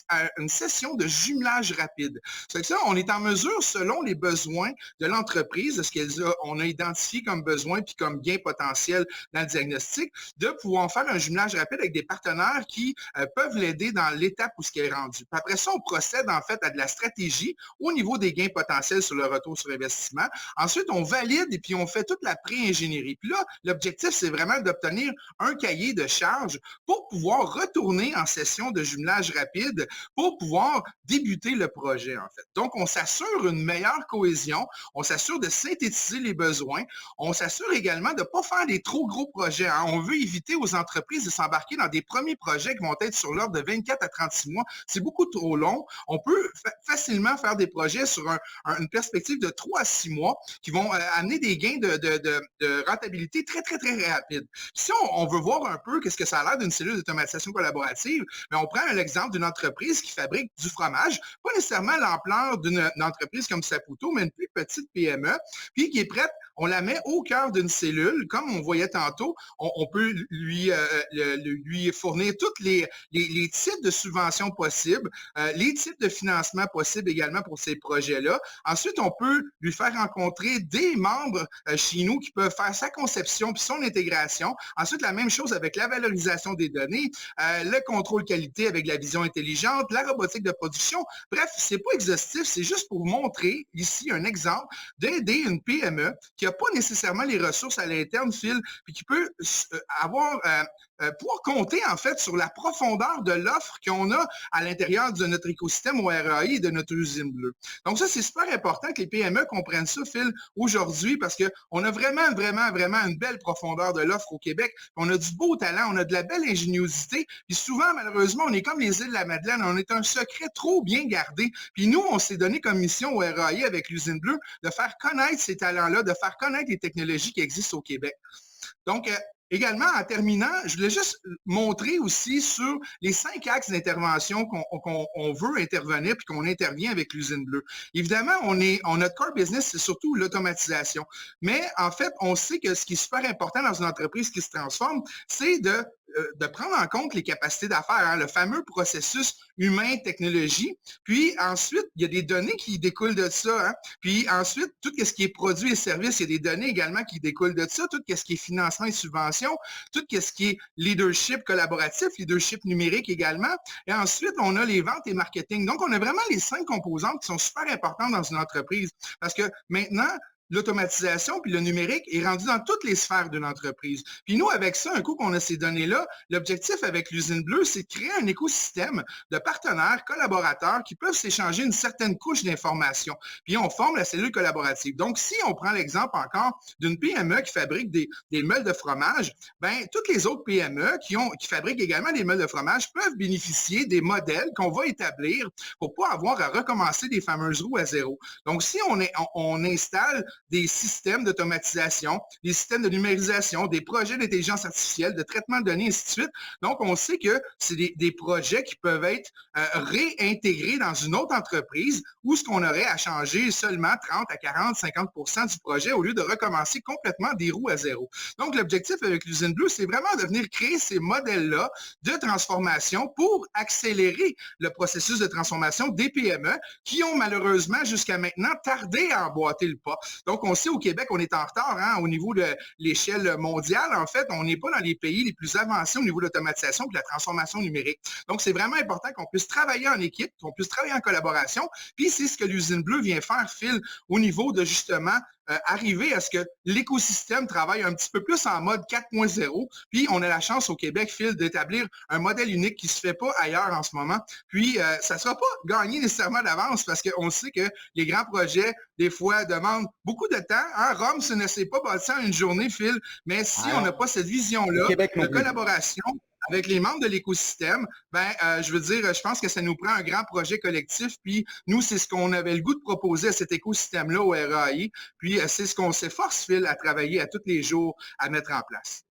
à une session de jumelage rapide. C'est que ça, on est en mesure, selon les besoins de l'entreprise, de ce qu'on a identifié comme besoin puis comme gain potentiel dans le diagnostic, de pouvoir faire un jumelage rapide avec des partenaires qui peuvent l'aider dans l'étape où ce qui est rendu. Puis après ça, on procède en fait à de la stratégie au niveau des gains potentiels sur le retour sur investissement. Ensuite, on valide et puis on fait toute la pré-ingénierie. Puis là, l'objectif, c'est vraiment d'obtenir un cahier de charge pour pouvoir retourner en session de jumelage rapide pour pouvoir débuter le projet, en fait. Donc, on s'assure une meilleure cohésion, on s'assure de synthétiser les besoins, on s'assure également de ne pas faire des trop gros projets. Hein. On veut éviter aux entreprises de s'embarquer dans des premiers projets qui vont être sur l'ordre de 24 à 36 mois. C'est beaucoup trop long. On peut facilement faire des projets sur une perspective de 3 à 6 mois qui vont amener des gains de rentabilité très, très, très rapides. Si on veut voir un peu qu'est-ce que ça a l'air d'une cellule d'automatisation collaborative, mais on prend l'exemple d'une entreprise qui fabrique du fromage, pas nécessairement l'ampleur d'une entreprise comme Saputo, mais une plus petite PME, puis qui est prête, on la met au cœur d'une cellule, comme on voyait tantôt, on peut lui fournir tous les types de subventions possibles, les types de financement possibles également pour ces projets-là. Ensuite, on peut lui faire rencontrer des membres chez nous qui peuvent faire sa conception puis son intégration. Ensuite, la même chose avec la valorisation des données, le contrôle qualité avec la vision intelligente, la robotique de production. Bref, c'est pas exhaustif, c'est juste pour montrer ici un exemple d'aider une PME qui n'a pas nécessairement les ressources à l'interne, Phil, puis qui peut pouvoir compter en fait sur la profondeur de l'offre qu'on a à l'intérieur de notre écosystème au RAI et de notre usine bleue. Donc ça, c'est super important que les PME comprennent ça, Phil, aujourd'hui, parce qu'on a vraiment une belle profondeur de l'offre au Québec. On a du beau talent, on a de la belle ingéniosité, puis souvent, malheureusement, on est comme les îles de la Madeleine, on est un secret trop bien gardé. Puis nous, on s'est donné comme mission au RAI avec l'usine bleue de faire connaître ces talents-là, de faire connaître les technologies qui existent au Québec. Donc, également, en terminant, je voulais juste montrer aussi sur les 5 axes d'intervention qu'on veut intervenir puis qu'on intervient avec l'usine bleue. Évidemment, notre core business, c'est surtout l'automatisation. Mais en fait, on sait que ce qui est super important dans une entreprise qui se transforme, c'est de prendre en compte les capacités d'affaires, hein, le fameux processus humain-technologie. Puis ensuite, il y a des données qui découlent de ça. Hein. Puis ensuite, tout ce qui est produit et services, il y a des données également qui découlent de ça. Tout ce qui est financement et subvention, tout ce qui est leadership collaboratif, leadership numérique également. Et ensuite, on a les ventes et marketing. Donc, on a vraiment les 5 composantes qui sont super importantes dans une entreprise. Parce que maintenant, l'automatisation puis le numérique est rendu dans toutes les sphères d'une entreprise. Puis nous, avec ça, un coup qu'on a ces données-là, l'objectif avec l'usine bleue, c'est de créer un écosystème de partenaires, collaborateurs qui peuvent s'échanger une certaine couche d'informations. Puis on forme la cellule collaborative. Donc, si on prend l'exemple encore d'une PME qui fabrique des meules de fromage, bien, toutes les autres PME qui fabriquent également des meules de fromage peuvent bénéficier des modèles qu'on va établir pour ne pas avoir à recommencer des fameuses roues à zéro. Donc, si on installe des systèmes d'automatisation, des systèmes de numérisation, des projets d'intelligence artificielle, de traitement de données, ainsi de suite. Donc, on sait que c'est des projets qui peuvent être réintégrés dans une autre entreprise où ce qu'on aurait à changer seulement 30 à 40, 50% du projet au lieu de recommencer complètement des roues à zéro. Donc, l'objectif avec l'usine bleue, c'est vraiment de venir créer ces modèles-là de transformation pour accélérer le processus de transformation des PME qui ont malheureusement jusqu'à maintenant tardé à emboîter le pas. Donc, on sait au Québec, on est en retard hein, au niveau de l'échelle mondiale. En fait, on n'est pas dans les pays les plus avancés au niveau de l'automatisation et de la transformation numérique. Donc, c'est vraiment important qu'on puisse travailler en équipe, qu'on puisse travailler en collaboration. Puis, c'est ce que l'usine bleue vient faire, Phil, au niveau de justement arriver à ce que l'écosystème travaille un petit peu plus en mode 4.0. Puis, on a la chance au Québec, Phil, d'établir un modèle unique qui ne se fait pas ailleurs en ce moment. Puis, ça ne sera pas gagné nécessairement d'avance parce qu'on sait que les grands projets, des fois, demandent beaucoup de temps. Hein? Rome, ce ne s'est pas bâti en une journée, Phil, mais si on n'a pas cette vision-là de collaboration, avec les membres de l'écosystème, je veux dire, je pense que ça nous prend un grand projet collectif. Puis nous, c'est ce qu'on avait le goût de proposer à cet écosystème-là au RAI. Puis c'est ce qu'on s'efforce, Phil, à travailler à tous les jours à mettre en place.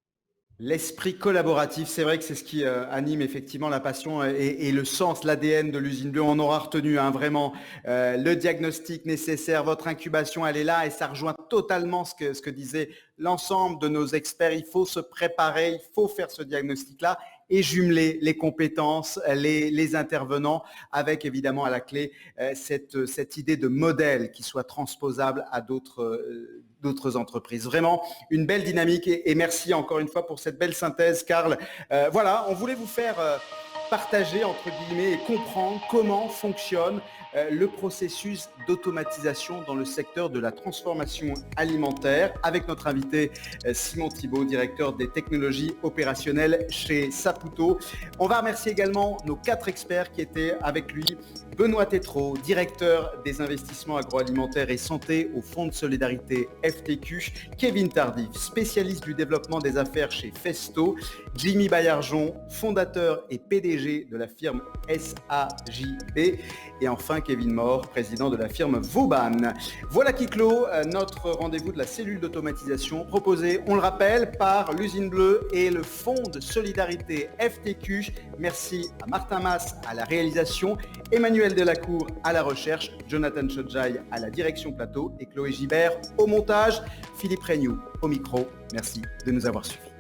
L'esprit collaboratif, c'est vrai que c'est ce qui anime effectivement la passion et le sens, l'ADN de l'usine bleue. On aura retenu vraiment le diagnostic nécessaire, votre incubation, elle est là et ça rejoint totalement ce que disait l'ensemble de nos experts. Il faut se préparer, il faut faire ce diagnostic-là et jumeler les compétences, les intervenants avec évidemment à la clé cette idée de modèle qui soit transposable à d'autres entreprises. Vraiment une belle dynamique et merci encore une fois pour cette belle synthèse, Karl. Voilà, on voulait vous faire partager entre guillemets et comprendre comment fonctionne le processus d'automatisation dans le secteur de la transformation alimentaire avec notre invité Simon Thibault, directeur des technologies opérationnelles chez Saputo. On va remercier également nos 4 experts qui étaient avec lui. Benoît Tétrault, directeur des investissements agroalimentaires et santé au Fonds de solidarité FTQ. Kevin Tardif, spécialiste du développement des affaires chez Festo. Jimmy Baillargeon, fondateur et PDG de la firme SAJB. Et enfin, Kevin Moore, président de la firme Vauban. Voilà qui clôt notre rendez-vous de la cellule d'automatisation proposée, on le rappelle, par l'usine bleue et le Fonds de solidarité FTQ. Merci à Martin Mas à la réalisation, Emmanuel Delacour à la recherche, Jonathan Chodjai à la direction plateau et Chloé Gibert au montage. Philippe Regnoux au micro. Merci de nous avoir suivis.